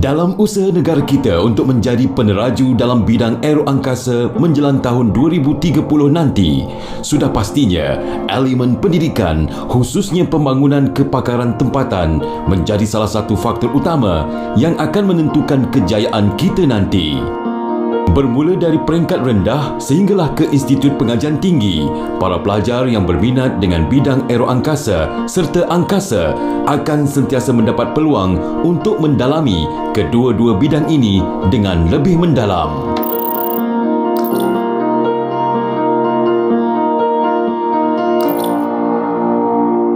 Dalam usaha negara kita untuk menjadi peneraju dalam bidang aeroangkasa menjelang tahun 2030 nanti, sudah pastinya elemen pendidikan, khususnya pembangunan kepakaran tempatan, menjadi salah satu faktor utama yang akan menentukan kejayaan kita nanti. Bermula dari peringkat rendah sehinggalah ke Institut Pengajian Tinggi, para pelajar yang berminat dengan bidang aeroangkasa serta angkasa akan sentiasa mendapat peluang untuk mendalami kedua-dua bidang ini dengan lebih mendalam.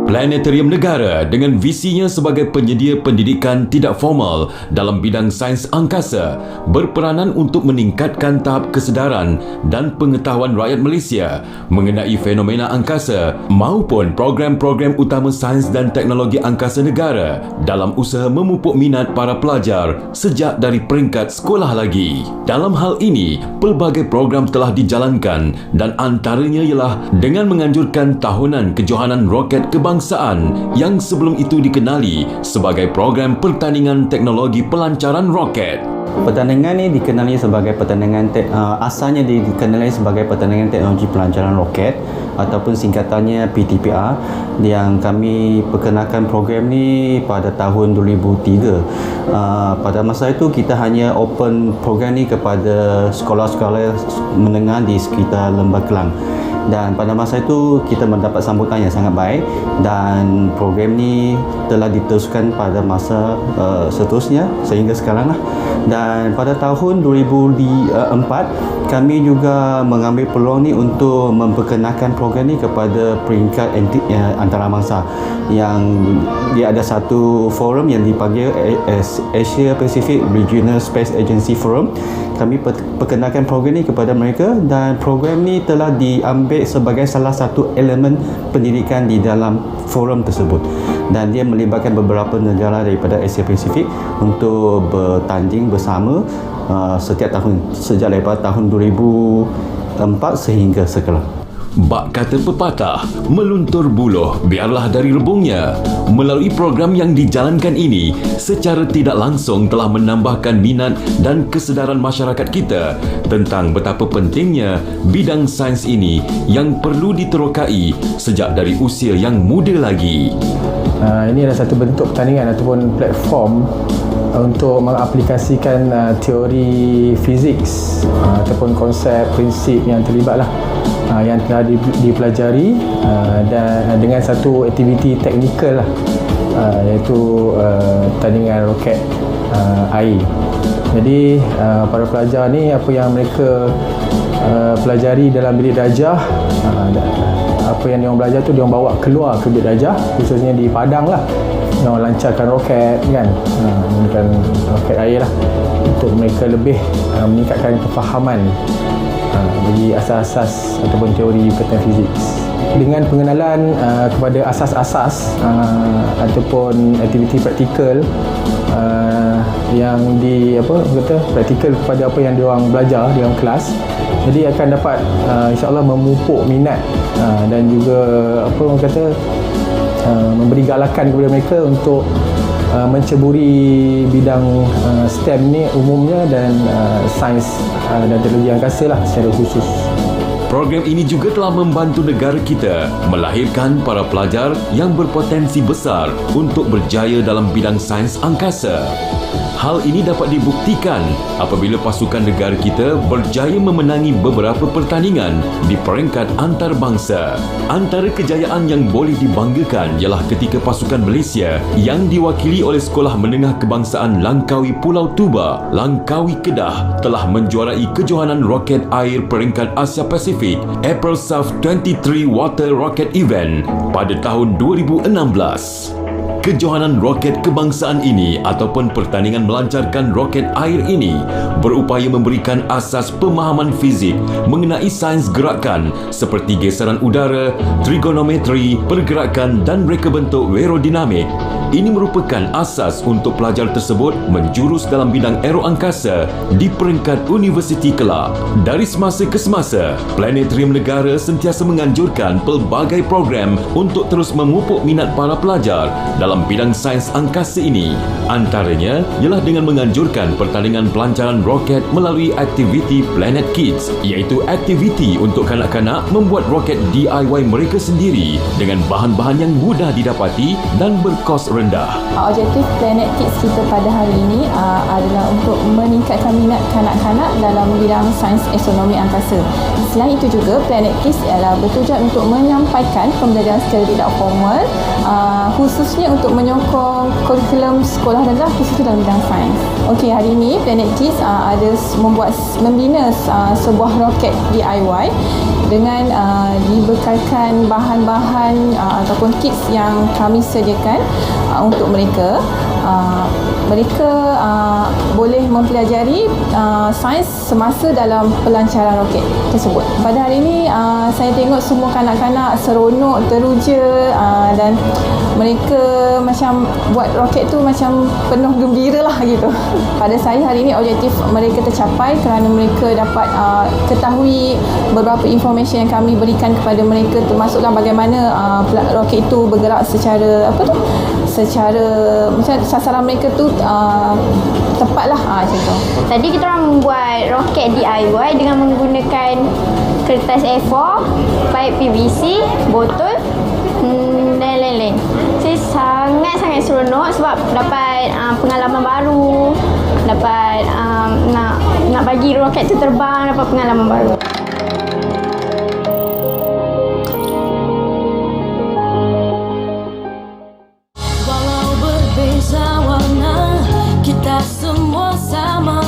Planetarium Negara dengan visinya sebagai penyedia pendidikan tidak formal dalam bidang sains angkasa berperanan untuk meningkatkan tahap kesedaran dan pengetahuan rakyat Malaysia mengenai fenomena angkasa maupun program-program utama sains dan teknologi angkasa negara dalam usaha memupuk minat para pelajar sejak dari peringkat sekolah lagi. Dalam hal ini, pelbagai program telah dijalankan dan antaranya ialah dengan menganjurkan tahunan kejohanan roket kebangsaan yang sebelum itu dikenali sebagai program pertandingan teknologi pelancaran roket. Pertandingan ini dikenali sebagai asalnya dikenali sebagai pertandingan teknologi pelancaran roket ataupun singkatannya PTPR, yang kami perkenalkan program ni pada tahun 2003. Pada masa itu kita hanya open program ni kepada sekolah-sekolah menengah di sekitar Lembah Kelang. Dan pada masa itu kita mendapat sambutan yang sangat baik dan program ni telah diteruskan pada masa seterusnya sehingga sekarang lah. Dan pada tahun 2004 kami juga mengambil peluang ni untuk memperkenalkan program ni kepada peringkat antarabangsa, yang dia ada satu forum yang dipanggil Asia Pacific Regional Space Agency Forum. Kami perkenalkan program ni kepada mereka dan program ni telah diambil sebagai salah satu elemen pendidikan di dalam forum tersebut, dan dia melibatkan beberapa negara daripada Asia Pasifik untuk bertanding bersama setiap tahun sejak daripada tahun 2004 sehingga sekarang. Bak kata pepatah, meluntur buluh biarlah dari rebungnya. Melalui program yang dijalankan ini, secara tidak langsung telah menambahkan minat dan kesedaran masyarakat kita tentang betapa pentingnya bidang sains ini yang perlu diterokai sejak dari usia yang muda lagi. Ini adalah satu bentuk pertandingan ataupun platform untuk mengaplikasikan teori fizik ataupun konsep, prinsip yang terlibatlah yang telah dipelajari dan dengan satu aktiviti teknikal lah, iaitu tandingan roket air. Jadi para pelajar ni apa yang mereka pelajari dalam bilik darjah, apa yang diorang belajar tu diorang bawa keluar ke bilik darjah, khususnya di Padang lah. Diorang lancarkan roket kan, menggunakan roket air lah, untuk mereka lebih meningkatkan kefahaman bagi asas-asas ataupun teori berkaitan fizik. Dengan pengenalan kepada asas-asas ataupun aktiviti praktikal yang praktikal kepada apa yang diorang belajar di dalam kelas, jadi akan dapat insya-Allah memupuk minat dan juga memberi galakan kepada mereka untuk menceburi bidang STEM ni umumnya dan sains dan teknologi angkasa lah secara khusus. Program ini juga telah membantu negara kita melahirkan para pelajar yang berpotensi besar untuk berjaya dalam bidang sains angkasa. Hal ini dapat dibuktikan apabila pasukan negara kita berjaya memenangi beberapa pertandingan di peringkat antarabangsa. Antara kejayaan yang boleh dibanggakan ialah ketika pasukan Malaysia yang diwakili oleh Sekolah Menengah Kebangsaan Langkawi Pulau Tuba, Langkawi Kedah, telah menjuarai kejohanan roket air peringkat Asia Pasifik APROSAF 23 Water Rocket Event pada tahun 2016. Kejohanan roket kebangsaan ini ataupun pertandingan melancarkan roket air ini berupaya memberikan asas pemahaman fizik mengenai sains gerakan seperti geseran udara, trigonometri, pergerakan dan reka bentuk aerodinamik Ini merupakan asas untuk pelajar tersebut menjurus dalam bidang aeroangkasa di peringkat universiti kelak. Dari semasa ke semasa, Planetarium Negara sentiasa menganjurkan pelbagai program untuk terus memupuk minat para pelajar dalam bidang sains angkasa ini. Antaranya ialah dengan menganjurkan pertandingan pelancaran roket melalui aktiviti Planet Kids, iaitu aktiviti untuk kanak-kanak membuat roket DIY mereka sendiri dengan bahan-bahan yang mudah didapati dan berkos rendah. Objektif Planet Kids kita pada hari ini adalah untuk meningkatkan minat kanak-kanak dalam bidang sains astronomi angkasa. Selain itu juga, Planet Kids ialah bertujuan untuk menyampaikan pembelajaran secara tidak formal, khususnya untuk menyokong kurikulum sekolah rendah khususnya dalam bidang sains. Okey, hari ini Planet Kids ada membina sebuah roket DIY dengan dibekalkan bahan-bahan ataupun kits yang kami sediakan untuk mereka. Mereka boleh mempelajari sains semasa dalam pelancaran roket tersebut. Pada hari ini saya tengok semua kanak-kanak seronok, teruja dan mereka macam buat roket tu macam penuh gembira lah gitu. Pada saya hari ini objektif mereka tercapai kerana mereka dapat ketahui beberapa informasi yang kami berikan kepada mereka, termasuklah bagaimana roket itu bergerak secara secara macam sasaran mereka tu tepatlah macam tu. Tadi kita orang membuat roket DIY dengan menggunakan kertas A4, paip PVC, botol dan lain-lain. Saya sangat-sangat seronok sebab dapat pengalaman baru, dapat nak bagi roket tu terbang, dapat pengalaman baru. Walau berbeza warna, kita semua sama,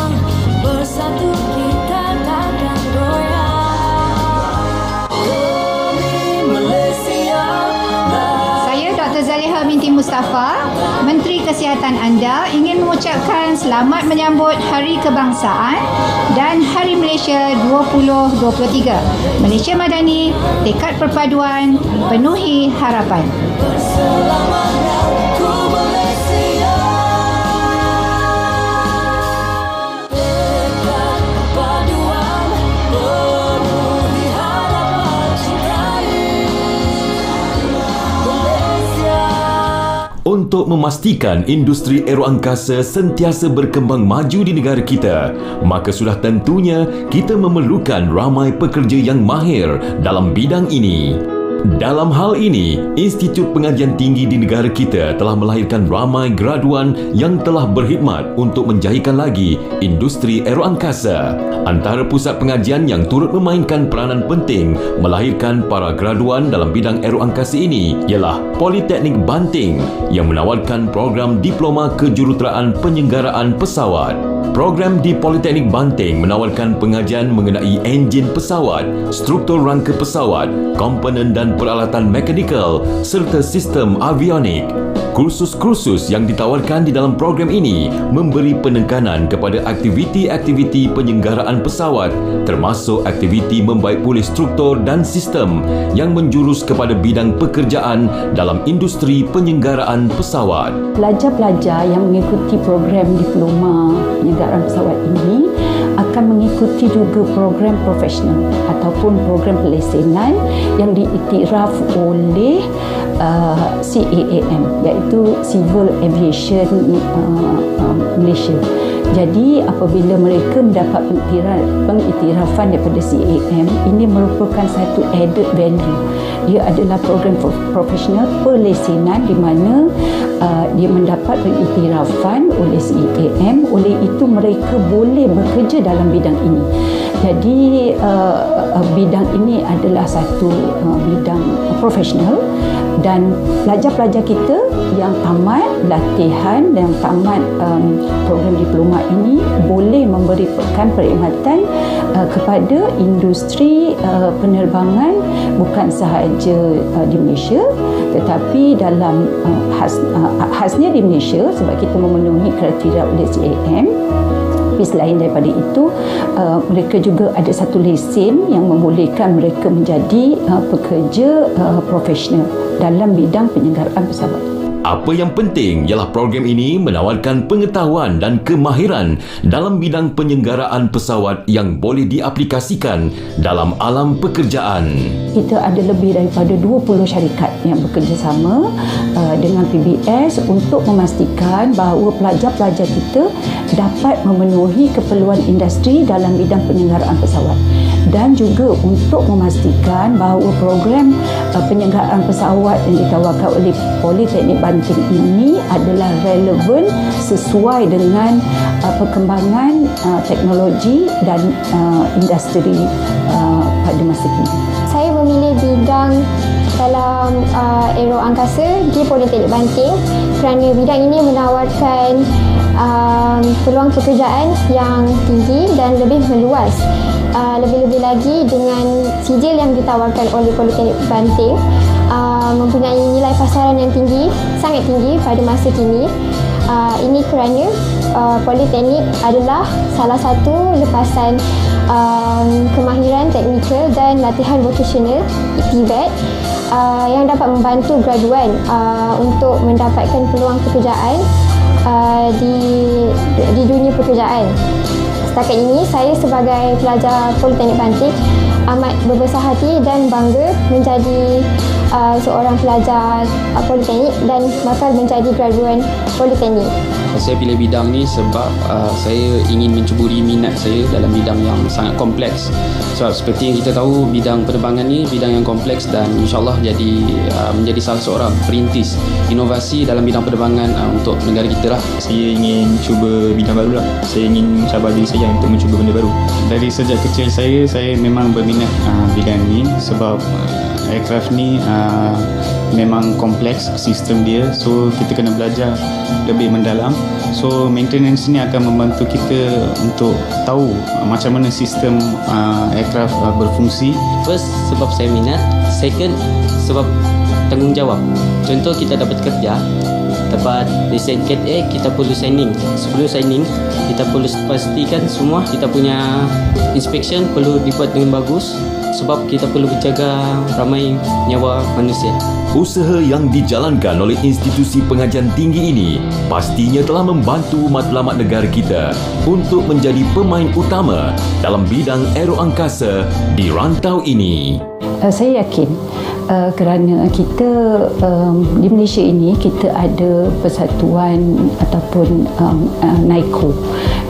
bersatu kita takkan goyah. Demi Malaysia. Saya Dr. Zaliha binti Mustafa, Menteri Kesihatan anda, ingin mengucapkan selamat menyambut Hari Kebangsaan dan Hari Malaysia 2023. Malaysia Madani, tekad perpaduan, penuhi harapan. Berselamanya ku Malaysia. Tekad perpaduan, penuhi harapan, cintai Malaysia. Untuk memastikan industri aeroangkasa sentiasa berkembang maju di negara kita, maka sudah tentunya kita memerlukan ramai pekerja yang mahir dalam bidang ini. Dalam hal ini, Institut Pengajian Tinggi di negara kita telah melahirkan ramai graduan yang telah berkhidmat untuk menjadikan lagi industri aeroangkasa. Antara pusat pengajian yang turut memainkan peranan penting melahirkan para graduan dalam bidang aeroangkasa ini ialah Politeknik Banting yang menawarkan program Diploma Kejuruteraan Penyenggaraan Pesawat. Program di Politeknik Banting menawarkan pengajian mengenai enjin pesawat, struktur rangka pesawat, komponen dan peralatan mekanikal serta sistem avionik. Kursus-kursus yang ditawarkan di dalam program ini memberi penekanan kepada aktiviti-aktiviti penyenggaraan pesawat, termasuk aktiviti membaik pulih struktur dan sistem yang menjurus kepada bidang pekerjaan dalam industri penyenggaraan pesawat. Pelajar-pelajar yang mengikuti program diploma penyenggaraan pesawat ini akan mengikuti juga program profesional ataupun program pelesenan yang diiktiraf oleh CAAM, iaitu Civil Aviation Malaysia. Jadi apabila mereka mendapat pengiktirafan daripada CAAM, ini merupakan satu added value. Dia adalah program profesional pelesenan di mana dia mendapat pengiktirafan oleh CAAM. Oleh itu mereka boleh bekerja dalam bidang ini. Jadi bidang ini adalah satu bidang profesional dan pelajar-pelajar kita yang tamat latihan dan tamat program diploma ini boleh memberikan perkhidmatan kepada industri penerbangan bukan sahaja di Malaysia tetapi dalam khasnya di Malaysia sebab kita memenuhi kriteria oleh CAAM. Tapi selain daripada itu, mereka juga ada satu lesen yang membolehkan mereka menjadi pekerja profesional dalam bidang penyenggaraan pesawat. Apa yang penting ialah program ini menawarkan pengetahuan dan kemahiran dalam bidang penyelenggaraan pesawat yang boleh diaplikasikan dalam alam pekerjaan. Kita ada lebih daripada 20 syarikat yang bekerjasama dengan PBS untuk memastikan bahawa pelajar-pelajar kita dapat memenuhi keperluan industri dalam bidang penyelenggaraan pesawat, dan juga untuk memastikan bahawa program penyelenggaraan pesawat yang ditawarkan oleh Politeknik Banting ini adalah relevan sesuai dengan perkembangan teknologi dan industri pada masa kini. Saya memilih bidang dalam aero angkasa di Politeknik Banting kerana bidang ini menawarkan peluang pekerjaan yang tinggi dan lebih meluas. Lebih-lebih lagi dengan sijil yang ditawarkan oleh Politeknik Banting mempunyai nilai pasaran yang tinggi, sangat tinggi pada masa kini. Ini kerana Politeknik adalah salah satu lepasan kemahiran teknikal dan latihan vocational (TVET) yang dapat membantu graduan untuk mendapatkan peluang pekerjaan di dunia pekerjaan. Setakat ini, saya sebagai pelajar Politeknik Banting amat berbesar hati dan bangga menjadi seorang pelajar Politeknik dan bakal menjadi graduan Politeknik. Saya pilih bidang ni sebab saya ingin mencuburi minat saya dalam bidang yang sangat kompleks. Sebab seperti yang kita tahu, bidang penerbangan ni bidang yang kompleks dan insyaAllah menjadi salah seorang perintis inovasi dalam bidang penerbangan untuk negara kita lah. Saya ingin cuba bidang baru lah. Saya ingin cabar diri saya untuk mencuba benda baru. Dari sejak kecil saya memang berminat bidang ni sebab aircraft ni memang kompleks sistem dia, so kita kena belajar lebih mendalam. So maintenance ni akan membantu kita untuk tahu macam mana sistem aircraft berfungsi. First, sebab saya minat. Second, sebab tanggungjawab. Contoh, kita dapat kerja, dapat lesen Cat A, kita perlu signing. Sebelum signing, kita perlu pastikan semua kita punya inspection perlu dibuat dengan bagus sebab kita perlu menjaga ramai nyawa manusia. Usaha yang dijalankan oleh institusi pengajian tinggi ini pastinya telah membantu matlamat negara kita untuk menjadi pemain utama dalam bidang aeroangkasa di rantau ini. Saya yakin kerana kita di Malaysia ini kita ada persatuan ataupun NAICO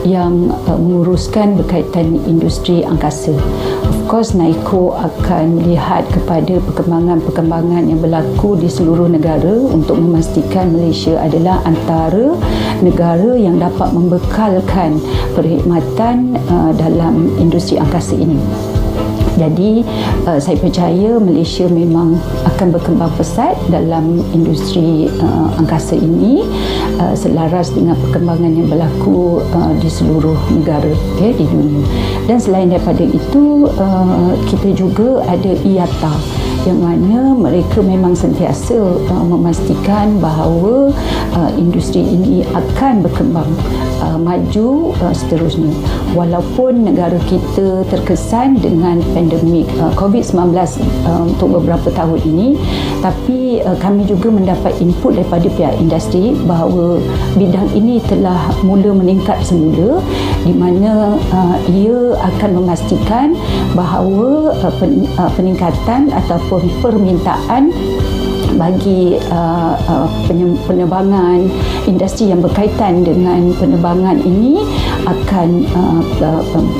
yang menguruskan berkaitan industri angkasa. Of course, NAICO akan melihat kepada perkembangan-perkembangan yang berlaku di seluruh negara untuk memastikan Malaysia adalah antara negara yang dapat membekalkan perkhidmatan dalam industri angkasa ini. Jadi saya percaya Malaysia memang akan berkembang pesat dalam industri angkasa ini selaras dengan perkembangan yang berlaku di seluruh negara di dunia. Dan selain daripada itu, kita juga ada IATA yang mana mereka memang sentiasa memastikan bahawa industri ini akan berkembang maju seterusnya. Walaupun negara kita terkesan dengan pandemik COVID-19 untuk beberapa tahun ini, tapi kami juga mendapat input daripada pihak industri bahawa bidang ini telah mula meningkat semula, di mana ia akan memastikan bahawa peningkatan ataupun permintaan bagi penerbangan, industri yang berkaitan dengan penerbangan ini akan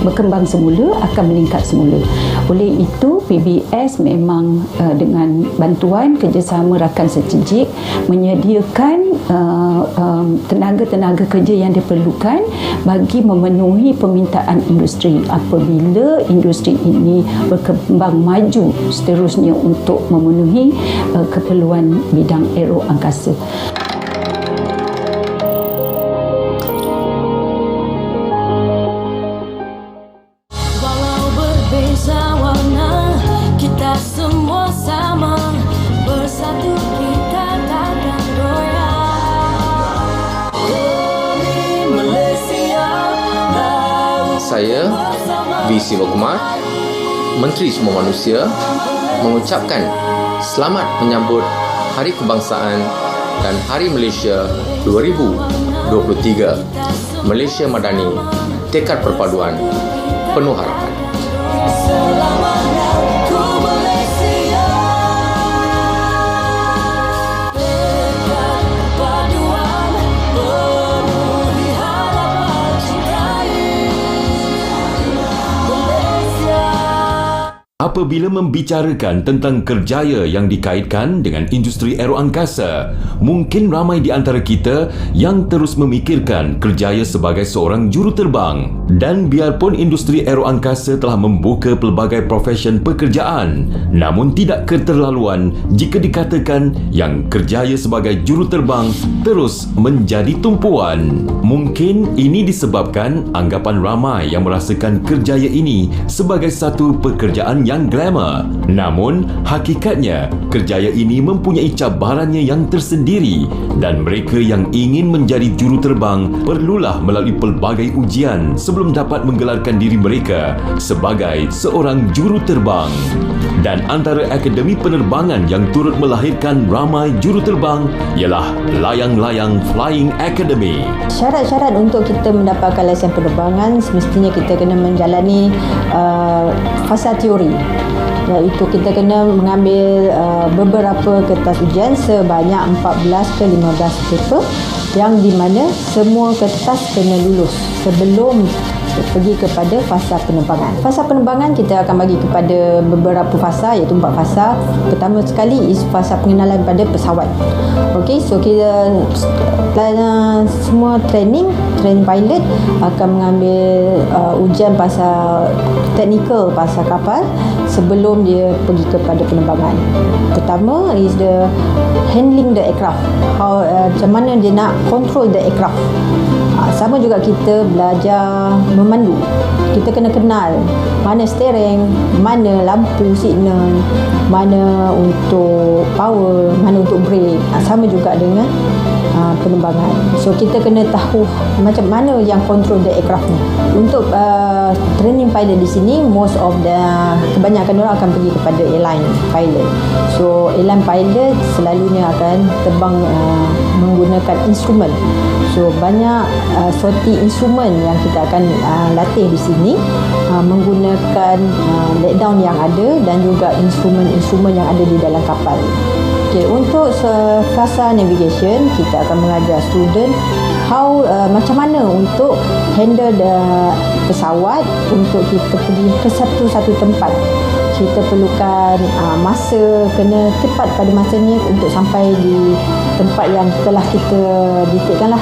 berkembang semula, akan meningkat semula. Oleh itu, PBS memang dengan bantuan kerjasama rakan strategik menyediakan tenaga-tenaga kerja yang diperlukan bagi memenuhi permintaan industri apabila industri ini berkembang maju seterusnya untuk memenuhi keperluan bidang aero angkasa. Walau berbeza warna, kita semua sama. Bersatu kita takkan goyah. Demi Malaysia. Saya, V. Sivakumar, Menteri Semua Manusia, mengucapkan selamat menyambut Hari Kebangsaan dan Hari Malaysia 2023. Malaysia Madani, tekad perpaduan, penuh harapan. Selamanya ku Malaysia, tekad perpaduan, penuhi harapan, cintai Malaysia. Apabila membicarakan tentang kerjaya yang dikaitkan dengan industri aeroangkasa, mungkin ramai di antara kita yang terus memikirkan kerjaya sebagai seorang juruterbang. Dan biarpun industri aeroangkasa telah membuka pelbagai profesion pekerjaan, namun tidak keterlaluan jika dikatakan yang kerjaya sebagai juruterbang terus menjadi tumpuan. Mungkin ini disebabkan anggapan ramai yang merasakan kerjaya ini sebagai satu pekerjaan yang glamour. Namun, hakikatnya, kerjaya ini mempunyai cabarannya yang tersendiri dan mereka yang ingin menjadi juruterbang perlulah melalui pelbagai ujian sebelum dapat menggelarkan diri mereka sebagai seorang juruterbang. Dan antara akademi penerbangan yang turut melahirkan ramai juruterbang ialah Layang-Layang Flying Academy. Syarat-syarat untuk kita mendapatkan lesen penerbangan semestinya kita kena menjalani fasa teori, iaitu kita kena mengambil beberapa kertas ujian sebanyak 14 ke 15 paper yang di mana semua kertas kena lulus sebelum pergi kepada fasa penerbangan. Fasa penerbangan kita akan bagi kepada beberapa fasa, iaitu 4 fasa. Pertama sekali is fasa pengenalan pada pesawat. Okey, so kita semua training pilot akan mengambil ujian pasal teknikal pasal kapal sebelum dia pergi kepada penerbangan. Pertama is the handling the aircraft. How macam mana dia nak control the aircraft. Sama juga kita belajar memandu. Kita kena kenal mana steering, mana lampu signal, mana untuk power, mana untuk brake. Sama juga dengan penerbangan. So kita kena tahu macam mana yang control the aircraft ni. Untuk training pilot di sini, most of the kebanyakan orang akan pergi kepada airline pilot. So airline pilot selalunya akan terbang menggunakan instrumen. So banyak sorti instrumen yang kita akan latih di sini menggunakan letdown yang ada dan juga instrumen-instrumen yang ada di dalam kapal. Okay, untuk fasa navigation kita akan mengajar student macam mana untuk handle pesawat untuk kita pergi ke satu tempat. Kita perlukan masa, kena tepat pada masanya untuk sampai di tempat yang telah kita detailkan lah.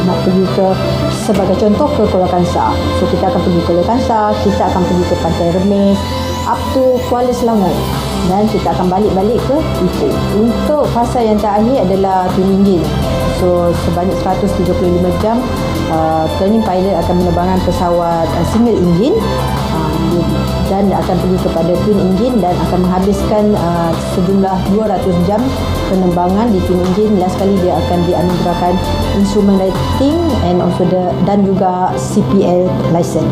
Nak pergi ke, sebagai contoh, ke Kuala Kangsar. So kita akan pergi ke Kuala Kangsar, kita akan pergi ke Pantai Remis up to Kuala Selangor dan kita akan balik ke Ipoh. Untuk fasa yang terakhir adalah twin engine. So sebanyak 135 jam training pilot akan menerbangkan pesawat single engine dan akan pergi kepada twin engine dan akan menghabiskan sejumlah 200 jam penerbangan di twin engine. Last kali dia akan dianugerahkan instrument rating and also dan juga CPL license.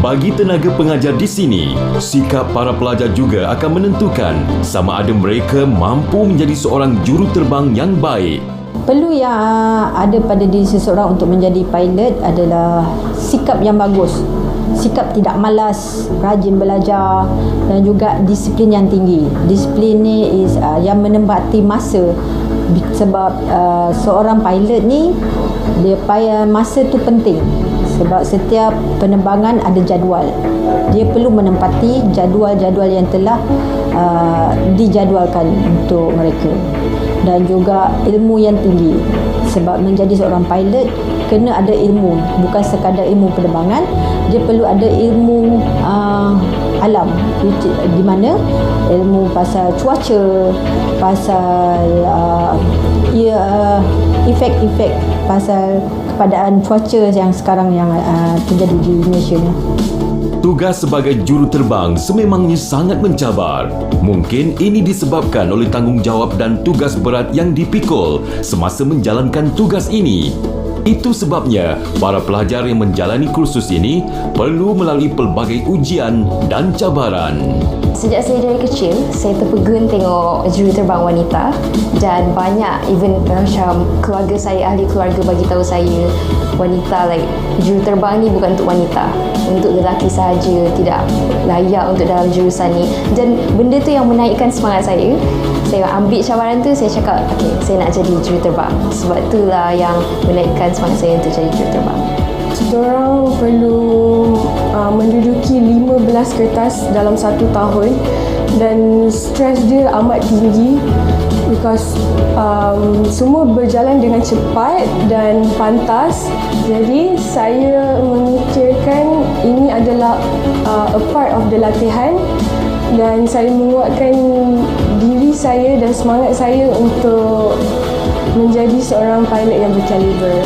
Bagi tenaga pengajar di sini, sikap para pelajar juga akan menentukan sama ada mereka mampu menjadi seorang juruterbang yang baik. Perlu yang ada pada diri seseorang untuk menjadi pilot adalah sikap yang bagus. Sikap tidak malas, rajin belajar dan juga disiplin yang tinggi. Disiplin ni is yang menempati masa. Sebab seorang pilot ni dia payah masa tu penting. Sebab setiap penerbangan ada jadual. Dia perlu menempati jadual-jadual yang telah dijadualkan untuk mereka. Dan juga ilmu yang tinggi. Sebab menjadi seorang pilot kena ada ilmu, bukan sekadar ilmu penerbangan. Dia perlu ada ilmu alam, di mana ilmu pasal cuaca, pasal efek-efek pasal keadaan cuaca yang sekarang yang terjadi di Malaysia ni. Tugas sebagai juruterbang sememangnya sangat mencabar. Mungkin ini disebabkan oleh tanggungjawab dan tugas berat yang dipikul semasa menjalankan tugas ini. Itu sebabnya para pelajar yang menjalani kursus ini perlu melalui pelbagai ujian dan cabaran. Sejak saya dari kecil, saya terpegun tengok juruterbang wanita dan banyak even macam keluarga saya, ahli keluarga bagi tahu saya wanita juruterbang ni bukan untuk wanita, untuk lelaki sahaja, tidak layak untuk dalam jurusan ni. Dan benda tu yang menaikkan semangat saya. Saya ambil cabaran tu, saya cakap okey, saya nak jadi juruterbang. Sebab itulah yang menaikkan semangat saya untuk jadi juruterbang. Diorang perlu menduduki 15 kertas dalam 1 tahun dan stres dia amat tinggi because semua berjalan dengan cepat dan pantas. Jadi saya memikirkan ini adalah a part of the latihan dan saya menguatkan diri saya dan semangat saya untuk menjadi seorang pilot yang berkaliber.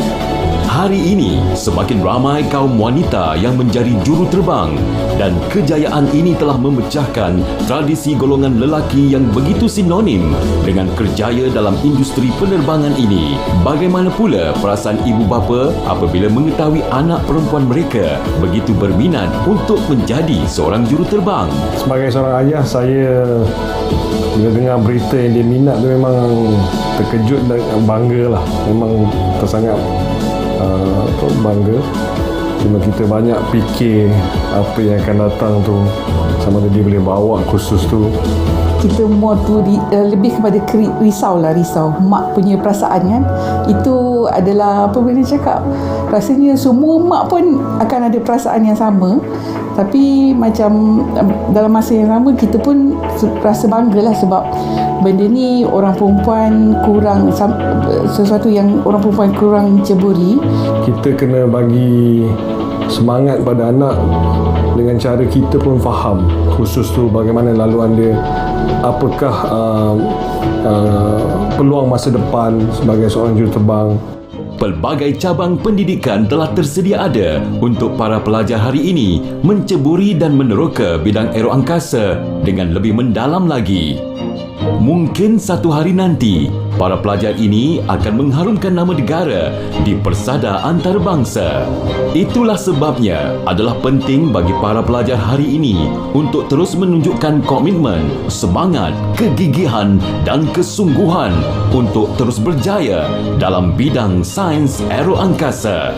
Hari ini, semakin ramai kaum wanita yang menjadi juruterbang dan kejayaan ini telah memecahkan tradisi golongan lelaki yang begitu sinonim dengan kerjaya dalam industri penerbangan ini. Bagaimana pula perasaan ibu bapa apabila mengetahui anak perempuan mereka begitu berminat untuk menjadi seorang juruterbang? Sebagai seorang ayah, saya bila dengar berita yang dia minat tu memang terkejut dan bangga lah. Memang tersangat bangga. Cuma kita banyak fikir apa yang akan datang tu, sama ada dia boleh bawa kursus tu. Kita more tu lebih kepada risau mak punya perasaan kan. Itu adalah apa boleh cakap, rasanya semua mak pun akan ada perasaan yang sama, tapi macam dalam masa yang sama kita pun rasa bangga lah sebab benda ni orang perempuan kurang, sesuatu yang orang perempuan kurang ceburi. Kita kena bagi semangat pada anak dengan cara kita pun faham khusus tu bagaimana laluan dia, apakah peluang masa depan sebagai seorang juruterbang. Pelbagai cabang pendidikan telah tersedia ada untuk para pelajar hari ini menceburi dan meneroka bidang aeroangkasa dengan lebih mendalam lagi. Mungkin satu hari nanti, para pelajar ini akan mengharumkan nama negara di persada antarabangsa. Itulah sebabnya adalah penting bagi para pelajar hari ini untuk terus menunjukkan komitmen, semangat, kegigihan dan kesungguhan untuk terus berjaya dalam bidang sains aeroangkasa.